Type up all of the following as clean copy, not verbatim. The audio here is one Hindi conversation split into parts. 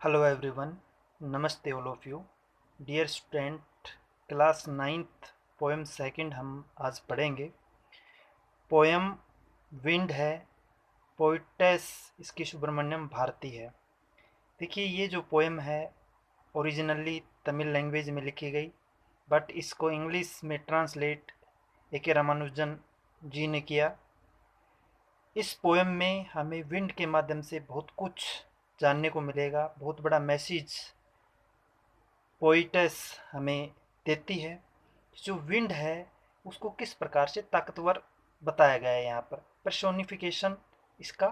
हेलो एवरीवन, नमस्ते all of you. Dear student, class ninth poem second हम आज पढ़ेंगे। पोएम विंड है, पोइटेस इसकी सुब्रमण्यम भारती है। देखिए, ये जो पोएम है ओरिजिनली तमिल लैंग्वेज में लिखी गई, बट इसको इंग्लिश में ट्रांसलेट ए के रामानुजन जी ने किया। इस पोएम में हमें विंड के माध्यम से बहुत कुछ जानने को मिलेगा। बहुत बड़ा मैसेज पोइटेस हमें देती है। जो विंड है उसको किस प्रकार से ताकतवर बताया गया है, यहाँ पर पर्सोनिफिकेशन इसका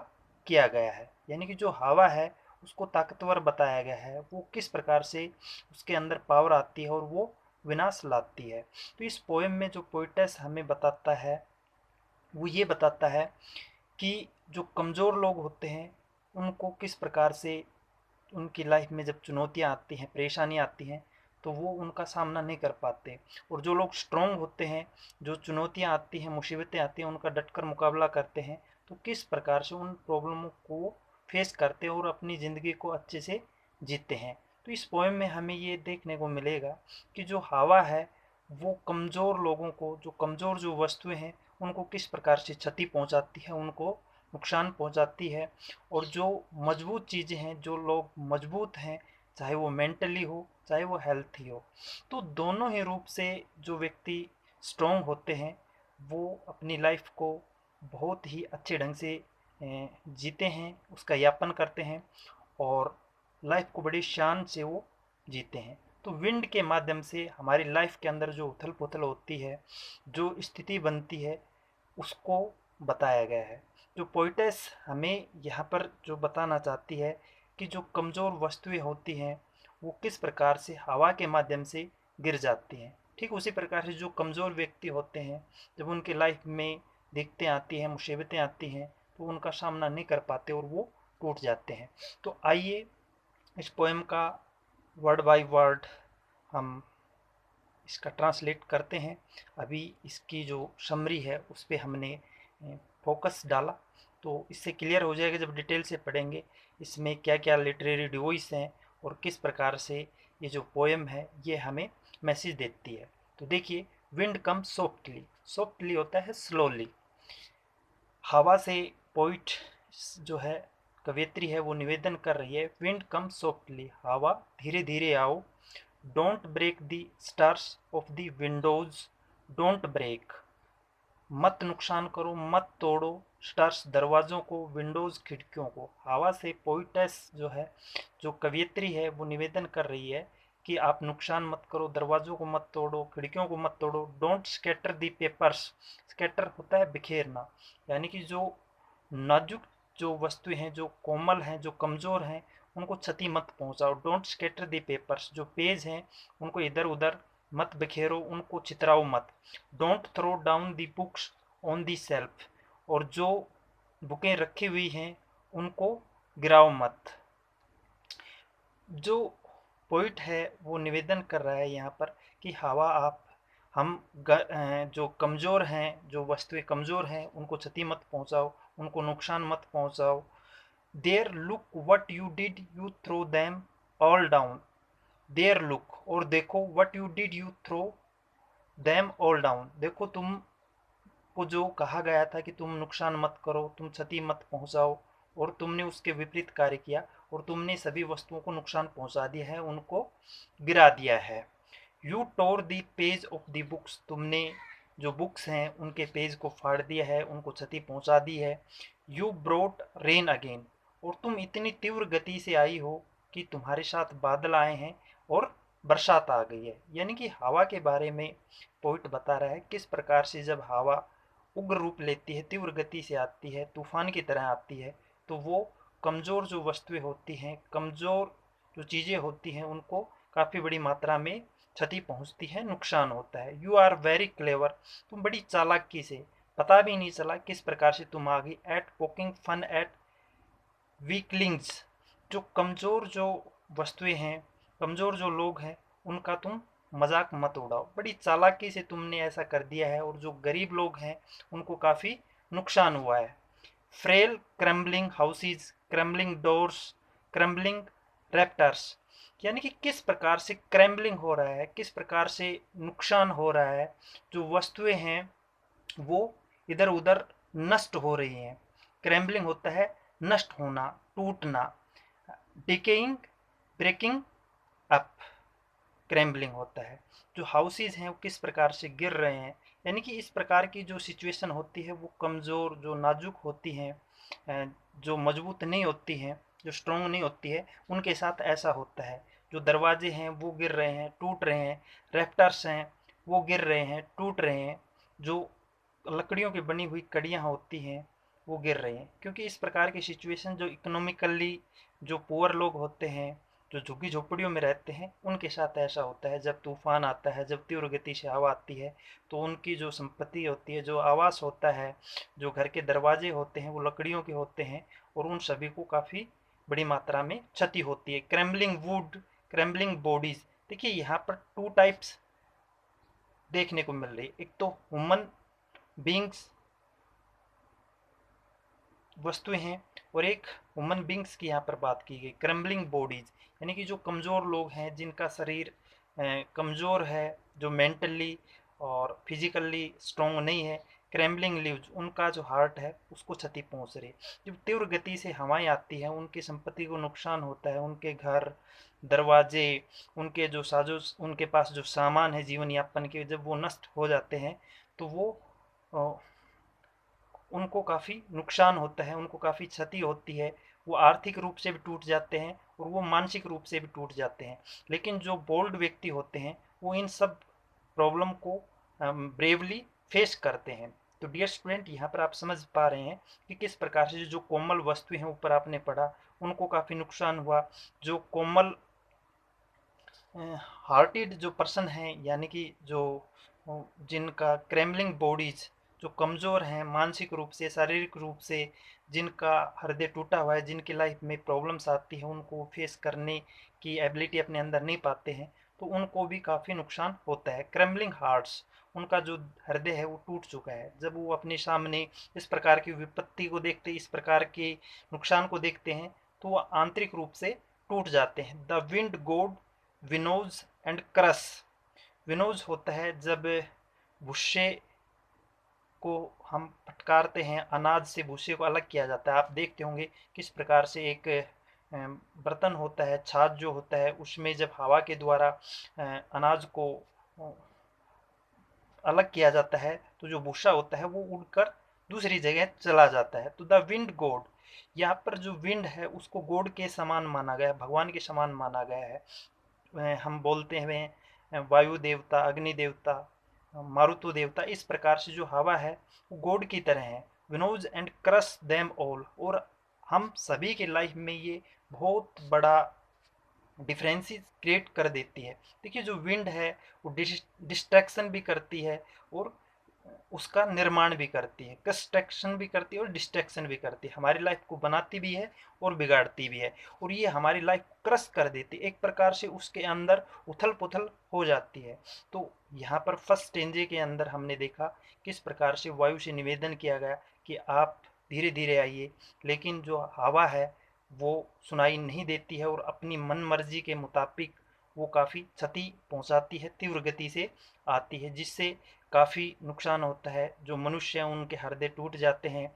किया गया है। यानी कि जो हवा है उसको ताकतवर बताया गया है, वो किस प्रकार से उसके अंदर पावर आती है और वो विनाश लाती है। तो इस पोएम में जो पोइटेस हमें बताता है वो ये बताता है कि जो कमज़ोर लोग होते हैं उनको किस प्रकार से उनकी लाइफ में जब चुनौतियाँ आती हैं, परेशानियाँ आती हैं, तो वो उनका सामना नहीं कर पाते। और जो लोग स्ट्रॉन्ग होते हैं, जो चुनौतियाँ आती हैं, मुसीबतें आती हैं, उनका डटकर मुकाबला करते हैं, तो किस प्रकार से उन प्रॉब्लमों को फेस करते हैं और अपनी ज़िंदगी को अच्छे से जीते हैं। तो इस पोएम में हमें ये देखने को मिलेगा कि जो हवा है वो कमज़ोर लोगों को, जो कमज़ोर जो वस्तुएं हैं, उनको किस प्रकार से क्षति पहुंचाती है, उनको नुकसान पहुंचाती है। और जो मजबूत चीज़ें हैं, जो लोग मजबूत हैं, चाहे वो मेंटली हो चाहे वो हेल्थी हो, तो दोनों ही रूप से जो व्यक्ति स्ट्रोंग होते हैं वो अपनी लाइफ को बहुत ही अच्छे ढंग से जीते हैं, उसका यापन करते हैं और लाइफ को बड़ी शान से वो जीते हैं। तो विंड के माध्यम से हमारी लाइफ के अंदर जो उथल पुथल होती है, जो स्थिति बनती है, उसको बताया गया है। जो पोइटेस हमें यहाँ पर जो बताना चाहती है कि जो कमज़ोर वस्तुएं होती हैं वो किस प्रकार से हवा के माध्यम से गिर जाती हैं, ठीक उसी प्रकार से जो कमज़ोर व्यक्ति होते हैं जब उनके लाइफ में दिक्कतें आती हैं, मुसीबतें आती हैं, तो उनका सामना नहीं कर पाते और वो टूट जाते हैं। तो आइए इस पोएम का वर्ड बाय वर्ड हम इसका ट्रांसलेट करते हैं। अभी इसकी जो समरी है उस पर हमने फोकस डाला, तो इससे क्लियर हो जाएगा जब डिटेल से पढ़ेंगे इसमें क्या क्या लिटरेरी डिवाइस हैं और किस प्रकार से ये जो पोएम है ये हमें मैसेज देती है। तो देखिए, विंड कम सॉफ्टली, सॉफ्टली होता है स्लोली। हवा से पोइट जो है, कवियत्री है, वो निवेदन कर रही है, विंड कम सॉफ्टली, हवा धीरे धीरे आओ। Don't break the stars of the windows, don't break, मत नुकसान करो, मत तोड़ो स्टार्स दरवाज़ों को, विंडोज़ खिड़कियों को। हवा से पोइटेस जो है, जो कवियत्री है, वो निवेदन कर रही है कि आप नुकसान मत करो, दरवाज़ों को मत तोड़ो, खिड़कियों को मत तोड़ो। Don't scatter the papers, scatter होता है बिखेरना, यानी कि जो नाजुक जो वस्तुएं हैं, जो कोमल हैं, जो कमज़ोर हैं, उनको क्षति मत पहुंचाओ। डोंट स्कैटर दी पेपर्स, जो पेज हैं उनको इधर उधर मत बिखेरो, उनको चितराओ मत। Don't throw down the books on the shelf, और जो बुकें रखी हुई हैं उनको गिराओ मत। जो पोइट है वो निवेदन कर रहा है यहाँ पर कि हवा आप, हम जो कमज़ोर हैं, जो वस्तुएं कमज़ोर हैं, उनको क्षति मत पहुँचाओ, उनको नुकसान मत पहुँचाओ। There look what you did, you throw them all down. There look, और देखो, what you did, you throw them all down, देखो तुम को जो कहा गया था कि तुम नुकसान मत करो, तुम क्षति मत पहुंचाओ, और तुमने उसके विपरीत कार्य किया और तुमने सभी वस्तुओं को नुकसान पहुंचा दिया है, उनको गिरा दिया है। You tore the page of the books, तुमने जो बुक्स हैं उनके पेज को फाड़ दिया है, उनको क्षति पहुंचा दी है। यू ब्रोट रेन अगेन, और तुम इतनी तीव्र गति से आई हो कि तुम्हारे साथ बादल आए हैं और बरसात आ गई है। यानी कि हवा के बारे में पोइट बता रहा है किस प्रकार से जब हवा उग्र रूप लेती है, तीव्र गति से आती है, तूफान की तरह आती है, तो वो कमज़ोर जो वस्तुएं होती हैं, कमज़ोर जो चीज़ें होती हैं, उनको काफ़ी बड़ी मात्रा में क्षति पहुंचती है, नुकसान होता है। यू आर वेरी क्लेवर, तुम बड़ी चालाकी से, पता भी नहीं चला किस प्रकार से तुम आ गई। At poking fun at weaklings, जो कमज़ोर जो वस्तुएं हैं, कमज़ोर जो लोग हैं, उनका तुम मजाक मत उड़ाओ, बड़ी चालाकी से तुमने ऐसा कर दिया है, और जो गरीब लोग हैं उनको काफ़ी नुकसान हुआ है। Frail crumbling houses, crumbling doors, crumbling rafters, यानी कि किस प्रकार से क्रैम्बलिंग हो रहा है, किस प्रकार से नुकसान हो रहा है, जो वस्तुएं हैं वो इधर उधर नष्ट हो रही हैं। क्रैम्बलिंग होता है नष्ट होना, टूटना। डिकेइंग, ब्रेकिंग अप, क्रैम्बलिंग होता है। जो हाउसेज हैं वो किस प्रकार से गिर रहे हैं, यानी कि इस प्रकार की जो सिचुएशन होती है वो कमज़ोर, जो नाजुक होती हैं, जो मजबूत नहीं होती हैं, जो स्ट्रोंग नहीं होती है, उनके साथ ऐसा होता है। जो दरवाजे हैं वो गिर रहे हैं, टूट रहे हैं। रैप्टर्स हैं वो गिर रहे हैं, टूट रहे हैं। जो लकड़ियों की बनी हुई कड़ियाँ होती हैं वो गिर रही हैं, क्योंकि इस प्रकार की सिचुएशन जो इकोनॉमिकली जो पुअर लोग होते हैं, जो झुग्गी झोपड़ियों में रहते हैं, उनके साथ ऐसा होता है। जब तूफान आता है, जब तीव्र गति से हवा आती है, तो उनकी जो संपत्ति होती है, जो आवास होता है, जो घर के दरवाजे होते हैं वो लकड़ियों के होते हैं, और उन सभी को काफ़ी बड़ी मात्रा में क्षति होती है। क्रैम्बलिंग वुड, क्रैम्बलिंग बॉडीज। देखिए यहाँ पर टू टाइप्स देखने को मिल रही है। एक तो ह्यूमन बींग्स, वस्तुएं हैं, और एक ह्यूमन बींग्स की यहाँ पर बात की गई, क्रम्बलिंग बॉडीज, यानी कि जो कमज़ोर लोग हैं, जिनका शरीर कमज़ोर है, जो मेंटली और फिजिकली स्ट्रोंग नहीं है। क्रैम्बलिंग लीव्स, उनका जो हार्ट है उसको क्षति पहुंच रही है। जब तीव्र गति से हवाएं आती हैं, उनकी संपत्ति को नुकसान होता है, उनके घर, दरवाजे, उनके जो साजो, उनके पास जो सामान है जीवन यापन के, जब वो नष्ट हो जाते हैं तो वो उनको काफ़ी नुकसान होता है, उनको काफ़ी क्षति होती है। वो आर्थिक रूप से भी टूट जाते हैं और वो मानसिक रूप से भी टूट जाते हैं। लेकिन जो बोल्ड व्यक्ति होते हैं वो इन सब प्रॉब्लम को ब्रेवली फेस करते हैं। तो डियर स्टूडेंट, यहाँ पर आप समझ पा रहे हैं कि किस प्रकार से जो कोमल वस्तुएं हैं, ऊपर आपने पढ़ा, उनको काफ़ी नुकसान हुआ। जो कोमल हार्टेड जो पर्सन हैं, यानी कि जो जिनका क्रैम्बलिंग बॉडीज, जो कमज़ोर हैं मानसिक रूप से, शारीरिक रूप से, जिनका हृदय टूटा हुआ है, जिनकी लाइफ में प्रॉब्लम्स आती हैं, उनको फेस करने की एबिलिटी अपने अंदर नहीं पाते हैं, तो उनको भी काफ़ी नुकसान होता है। क्रैम्बलिंग हार्ट्स, उनका जो हृदय है वो टूट चुका है। जब वो अपने सामने इस प्रकार की विपत्ति को देखते, इस प्रकार के नुकसान को देखते हैं, तो वो आंतरिक रूप से टूट जाते हैं। द विंड गोड विनोज एंड क्रस। विनोज होता है जब भुस्से को हम फटकारते हैं, अनाज से भूसे को अलग किया जाता है। आप देखते होंगे किस प्रकार से एक बर्तन होता है, छाछ जो होता है, उसमें जब हवा के द्वारा अनाज को अलग किया जाता है, तो जो भूसा होता है वो उड़कर दूसरी जगह चला जाता है। तो द विंड गॉड, यहाँ पर जो विंड है उसको गॉड के समान माना गया है, भगवान के समान माना गया है। हम बोलते हैं वायु देवता, अग्नि देवता, मारुतो देवता। इस प्रकार से जो हवा है वो गॉड की तरह है। विनोज एंड क्रश देम ऑल, और हम सभी के लाइफ में ये बहुत बड़ा डिफरेंसेस क्रिएट कर देती है। देखिए जो विंड है वो डिस्ट्रैक्शन भी करती है और उसका निर्माण भी करती है, कंस्ट्रक्शन भी करती है और डिस्ट्रैक्शन भी करती है। हमारी लाइफ को बनाती भी है और बिगाड़ती भी है, और ये हमारी लाइफ को क्रश कर देती है, एक प्रकार से उसके अंदर उथल पुथल हो जाती है। तो यहाँ पर फर्स्ट स्टेंजे के अंदर हमने देखा किस प्रकार से वायु से निवेदन किया गया कि आप धीरे धीरे आइए, लेकिन जो हवा है वो सुनाई नहीं देती है और अपनी मन मर्जी के मुताबिक वो काफ़ी क्षति पहुंचाती है, तीव्र गति से आती है, जिससे काफ़ी नुकसान होता है। जो मनुष्य हैं उनके हृदय टूट जाते हैं,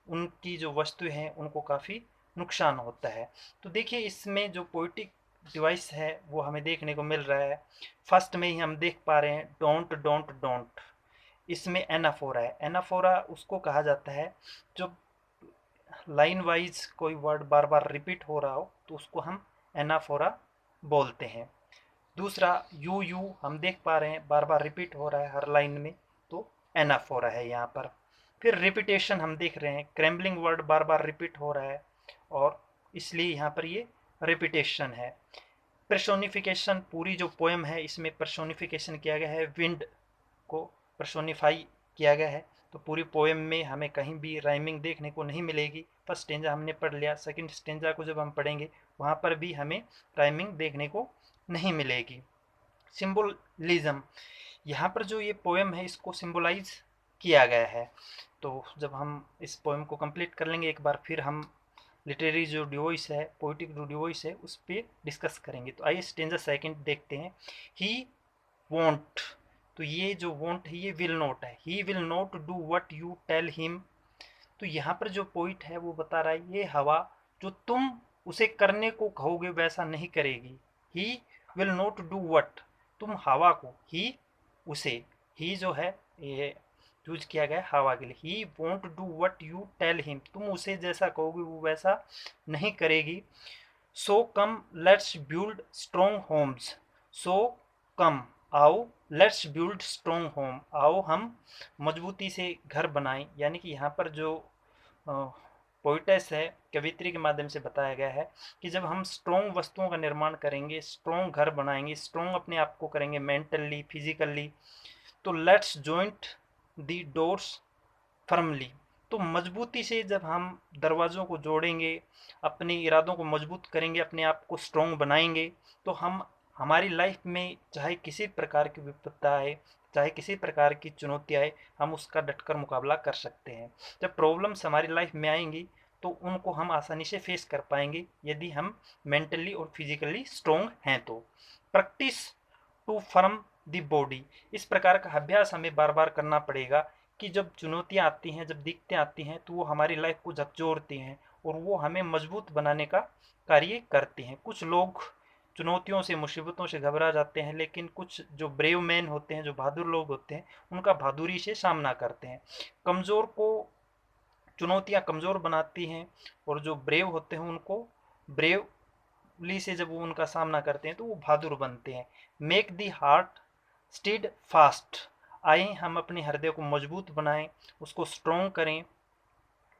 उनकी जो वस्तु हैं उनको काफ़ी नुकसान होता है। तो देखिए इसमें जो पोइटिक डिवाइस है वो हमें देखने को मिल रहा है। फर्स्ट में ही हम देख पा रहे हैं डोंट डोंट डोंट। इसमें एनाफोरा है। एनाफोरा उसको कहा जाता है जो लाइन वाइज कोई वर्ड बार बार रिपीट हो रहा हो तो उसको हम एनाफोरा बोलते हैं। दूसरा यू यू हम देख पा रहे हैं बार बार रिपीट हो रहा है हर लाइन में, तो एनाफोरा है यहाँ पर। फिर रिपीटेशन हम देख रहे हैं, क्रैम्बलिंग वर्ड बार बार रिपीट हो रहा है और इसलिए यहाँ पर ये रिपीटेशन है। पर्सोनिफिकेशन, पूरी जो पोएम है इसमें पर्सोनिफिकेशन किया गया है, विंड को पर्सोनिफाई किया गया है। तो पूरी पोएम में हमें कहीं भी राइमिंग देखने को नहीं मिलेगी। फर्स्ट स्टेंजा हमने पढ़ लिया, सेकंड स्टेंजा को जब हम पढ़ेंगे वहाँ पर भी हमें राइमिंग देखने को नहीं मिलेगी। सिंबोलिज्म, यहाँ पर जो ये पोएम है इसको सिंबलाइज किया गया है। तो जब हम इस पोएम को कंप्लीट कर लेंगे एक बार फिर हम लिटरेरी जो डिवोइस है, पोइटिक जो डिवोइस है, उस पर डिस्कस करेंगे। तो आइए स्टेंजा सेकंड देखते हैं। ही वॉन्ट, तो ये जो वॉन्ट है ये विल नॉट है। He will not do what you tell him. तो यहाँ पर जो पोइट है वो बता रहा है ये हवा जो तुम उसे करने को कहोगे वैसा नहीं करेगी। ही विल नॉट डू वट, तुम हवा को, ही उसे, ही जो है ये यूज किया गया हवा के लिए। He won't do what you tell him, तुम उसे जैसा कहोगे वो वैसा नहीं करेगी। So come let's build strong homes, so come आओ लेट्स बिल्ड स्ट्रॉन्ग होम, आओ हम मजबूती से घर बनाएं। यानी कि यहाँ पर जो पोइटेस है, कवित्री के माध्यम से बताया गया है कि जब हम स्ट्रॉन्ग वस्तुओं का निर्माण करेंगे, स्ट्रॉन्ग घर बनाएंगे, स्ट्रॉन्ग अपने आप को करेंगे मेंटली फिजिकली, तो let's joint the doors firmly, तो मजबूती से जब हम दरवाज़ों को जोड़ेंगे, अपने इरादों को मजबूत करेंगे, अपने आप को स्ट्रॉन्ग बनाएंगे, तो हम हमारी लाइफ में चाहे किसी प्रकार की विपत्ता आए, चाहे किसी प्रकार की चुनौती आए, हम उसका डटकर मुकाबला कर सकते हैं। जब प्रॉब्लम्स हमारी लाइफ में आएंगी तो उनको हम आसानी से फेस कर पाएंगे यदि हम मेंटली और फिजिकली स्ट्रॉन्ग हैं। तो practice to firm the body, इस प्रकार का अभ्यास हमें बार बार करना पड़ेगा कि जब चुनौतियाँ आती हैं, जब दिक्कतें आती हैं, तो वो हमारी लाइफ को झकझोरती हैं और वो हमें मजबूत बनाने का कार्य करती हैं। कुछ लोग चुनौतियों से, मुसीबतों से घबरा जाते हैं, लेकिन कुछ जो ब्रेव मैन होते हैं, जो बहादुर लोग होते हैं, उनका बहादुरी से सामना करते हैं। कमज़ोर को चुनौतियाँ कमज़ोर बनाती हैं और जो ब्रेव होते हैं उनको ब्रेवली से जब वो उनका सामना करते हैं तो वो बहादुर बनते हैं। Make the heart stead fast, आए हम अपने हृदय को मजबूत बनाएं, उसको स्ट्रॉन्ग करें।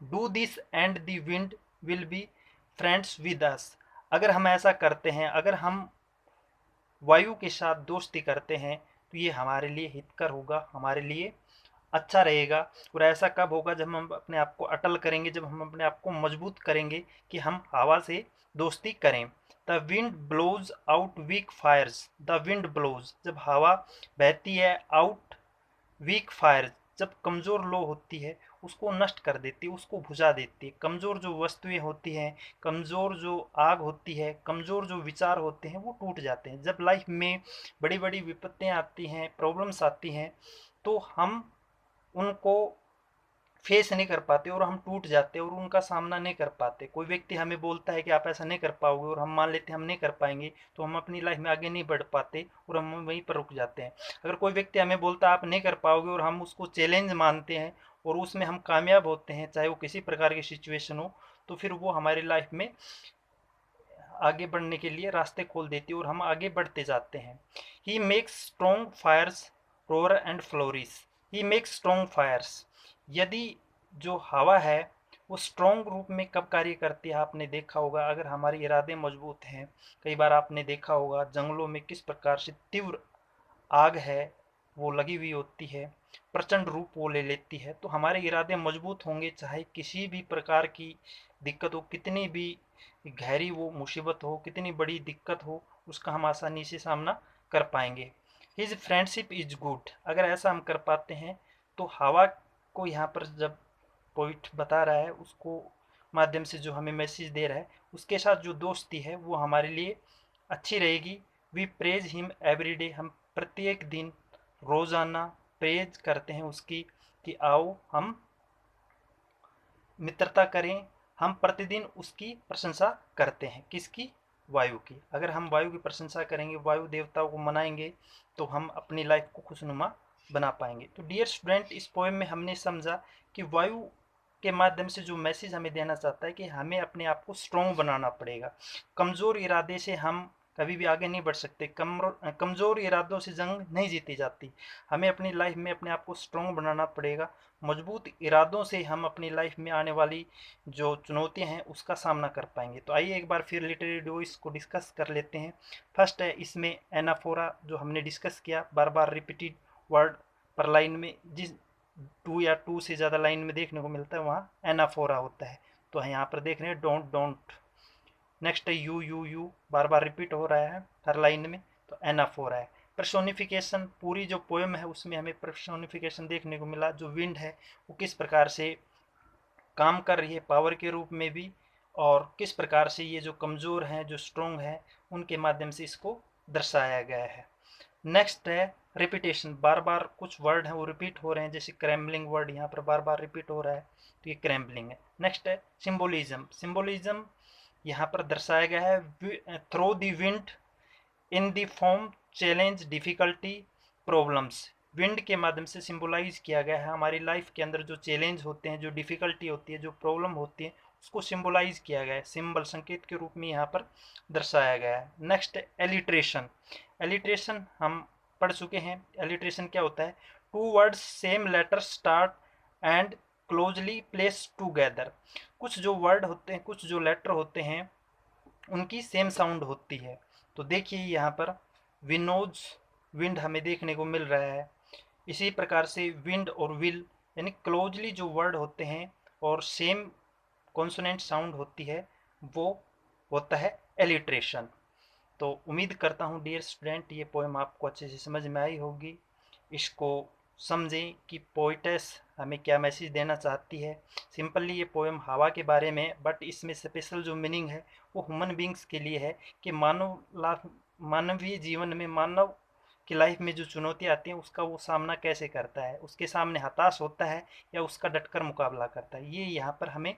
Do this and the wind will be friends with us, अगर हम ऐसा करते हैं, अगर हम वायु के साथ दोस्ती करते हैं तो ये हमारे लिए हितकर होगा, हमारे लिए अच्छा रहेगा। और ऐसा कब होगा? जब हम अपने आप को अटल करेंगे, जब हम अपने आप को मजबूत करेंगे कि हम हवा से दोस्ती करें। The wind blows out weak fires, the wind blows, जब हवा बहती है, आउट वीक फायर, जब कमज़ोर लो होती है उसको नष्ट कर देती है, उसको बुझा देती है। कमज़ोर जो वस्तुएं होती हैं, कमज़ोर जो आग होती है, कमज़ोर जो विचार होते हैं वो टूट जाते हैं। जब लाइफ में बड़ी बड़ी विपत्तियाँ आती हैं, प्रॉब्लम्स आती हैं, तो हम उनको फेस नहीं कर पाते और हम टूट जाते और उनका सामना नहीं कर पाते। कोई व्यक्ति हमें बोलता है कि आप ऐसा नहीं कर पाओगे और हम मान लेते हैं हम नहीं कर पाएंगे, तो हम अपनी लाइफ में आगे नहीं बढ़ पाते और हम वहीं पर रुक जाते हैं। अगर कोई व्यक्ति हमें बोलता है आप नहीं कर पाओगे और हम उसको चैलेंज मानते हैं और उसमें हम कामयाब होते हैं, चाहे वो किसी प्रकार की सिचुएशन हो, तो फिर वो हमारी लाइफ में आगे बढ़ने के लिए रास्ते खोल देती है और हम आगे बढ़ते जाते हैं। He makes strong fires roar and flourish, he makes strong fires, यदि जो हवा है वो स्ट्रॉन्ग रूप में कब कार्य करती है आपने देखा होगा, अगर हमारे इरादे मजबूत हैं। कई बार आपने देखा होगा जंगलों में किस प्रकार से तीव्र आग है वो लगी हुई होती है, प्रचंड रूप वो ले लेती है। तो हमारे इरादे मजबूत होंगे, चाहे किसी भी प्रकार की दिक्कत हो, कितनी भी गहरी वो मुसीबत हो, कितनी बड़ी दिक्कत हो, उसका हम आसानी से सामना कर पाएंगे। हिज फ्रेंडशिप इज गुड, अगर ऐसा हम कर पाते हैं तो हवा को यहाँ पर जब पोइट बता रहा है उसको माध्यम से जो हमें मैसेज दे रहा है, उसके साथ जो दोस्ती है वो हमारे लिए अच्छी रहेगी। We praise him every day, हम प्रत्येक दिन रोज़ाना प्रेज करते हैं उसकी कि आओ हम मित्रता करें। हम प्रतिदिन उसकी प्रशंसा करते हैं, किसकी? वायु की। अगर हम वायु की प्रशंसा करेंगे, वायु देवताओं को मनाएंगे, तो हम अपनी लाइफ को खुशनुमा बना पाएंगे। तो डियर स्टूडेंट, इस पोएम में हमने समझा कि वायु के माध्यम से जो मैसेज हमें देना चाहता है कि हमें अपने आप को स्ट्रॉन्ग बनाना पड़ेगा। कमज़ोर इरादे से हम कभी भी आगे नहीं बढ़ सकते, कमज़ोर इरादों से जंग नहीं जीती जाती। हमें अपनी लाइफ में अपने आप को स्ट्रॉन्ग बनाना पड़ेगा। मजबूत इरादों से हम अपनी लाइफ में आने वाली जो चुनौतियां हैं उसका सामना कर पाएंगे। तो आइए एक बार फिर लिटरेरी डिवोइस को डिस्कस कर लेते हैं। फर्स्ट है इसमें एनाफोरा, जो हमने डिस्कस किया, बार बार रिपीटेड वर्ड पर लाइन में, जिस टू या टू से ज़्यादा लाइन में देखने को मिलता है वहाँ एनाफोरा होता है। तो यहाँ पर देख रहे हैं डोंट डोंट। नेक्स्ट है you you you, bar bar repeat हो रहा है हर लाइन में, तो एनाफोरा है। पर्सोनिफिकेशन, पूरी जो पोएम है उसमें हमें पर्सोनिफिकेशन देखने को मिला। जो विंड है वो किस प्रकार से काम कर रही है पावर के रूप में भी और किस प्रकार से ये जो कमज़ोर हैं, जो स्ट्रोंग हैं, उनके माध्यम से इसको दर्शाया गया है। नेक्स्ट है रिपीटेशन, बार बार कुछ वर्ड हैं वो रिपीट हो रहे हैं, जैसे क्रैम्बलिंग वर्ड यहाँ पर बार बार रिपीट हो रहा है, तो ये क्रैम्बलिंग है। नेक्स्ट है सिम्बोलिज्म, सिम्बोलिज्म यहाँ पर दर्शाया गया है through the wind in the form challenge difficulty problems, wind के माध्यम से सिंबलाइज किया गया है हमारी लाइफ के अंदर जो चैलेंज होते हैं, जो डिफिकल्टी होती है, जो प्रॉब्लम होती है, उसको सिंबलाइज किया गया है, सिंबल संकेत के रूप में यहाँ पर दर्शाया गया है। नेक्स्ट एलिट्रेशन, एलिट्रेशन हम पढ़ चुके हैं। एलिट्रेशन क्या होता है? Two words same letter start and closely place together, कुछ जो वर्ड होते हैं, कुछ जो लेटर होते हैं, उनकी सेम साउंड होती है। तो देखिए यहाँ पर विनोज, विंड हमें देखने को मिल रहा है। इसी प्रकार से विंड और विल, यानी क्लोजली जो वर्ड होते हैं और सेम कॉन्सोनेंट साउंड होती है, वो होता है एलिट्रेशन। तो उम्मीद करता हूँ डियर स्टूडेंट ये पोएम आपको अच्छे से समझ में आई होगी। इसको समझें कि पोइटेस हमें क्या मैसेज देना चाहती है। सिंपली ये पोएम हवा के बारे में, बट इसमें स्पेशल जो मीनिंग है वो ह्यूमन बींग्स के लिए है कि मानवीय जीवन में, मानव की लाइफ में जो चुनौतियाँ आती हैं उसका वो सामना कैसे करता है, उसके सामने हताश होता है या उसका डटकर मुकाबला करता है, ये यहाँ पर हमें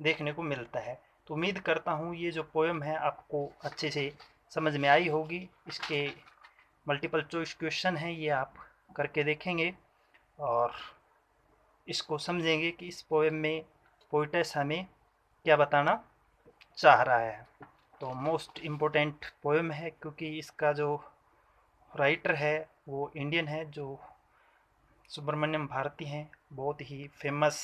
देखने को मिलता है। तो उम्मीद करता हूँ ये जो पोएम है आपको अच्छे से समझ में आई होगी। इसके मल्टीपल चॉइस क्वेश्चन हैं, ये आप करके देखेंगे और इसको समझेंगे कि इस पोएम में पोइटेस हमें क्या बताना चाह रहा है। तो मोस्ट इम्पोर्टेंट पोएम है क्योंकि इसका जो राइटर है वो इंडियन है, जो सुब्रमण्यम भारती हैं, बहुत ही फेमस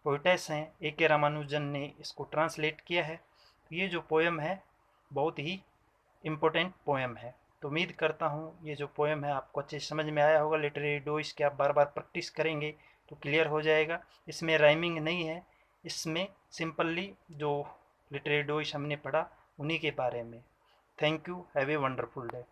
पोइटेस हैं। ए.के. रामानुजन ने इसको ट्रांसलेट किया है। तो ये जो पोएम है बहुत ही इम्पोर्टेंट पोएम है। तो उम्मीद करता हूँ ये जो पोएम है आपको अच्छे से समझ में आया होगा। लिटरेरी डोइस की आप बार बार प्रैक्टिस करेंगे तो क्लियर हो जाएगा। इसमें राइमिंग नहीं है, इसमें सिंपली जो लिटरेरी डोइस हमने पढ़ा उन्हीं के बारे में। Thank you, have a wonderful day.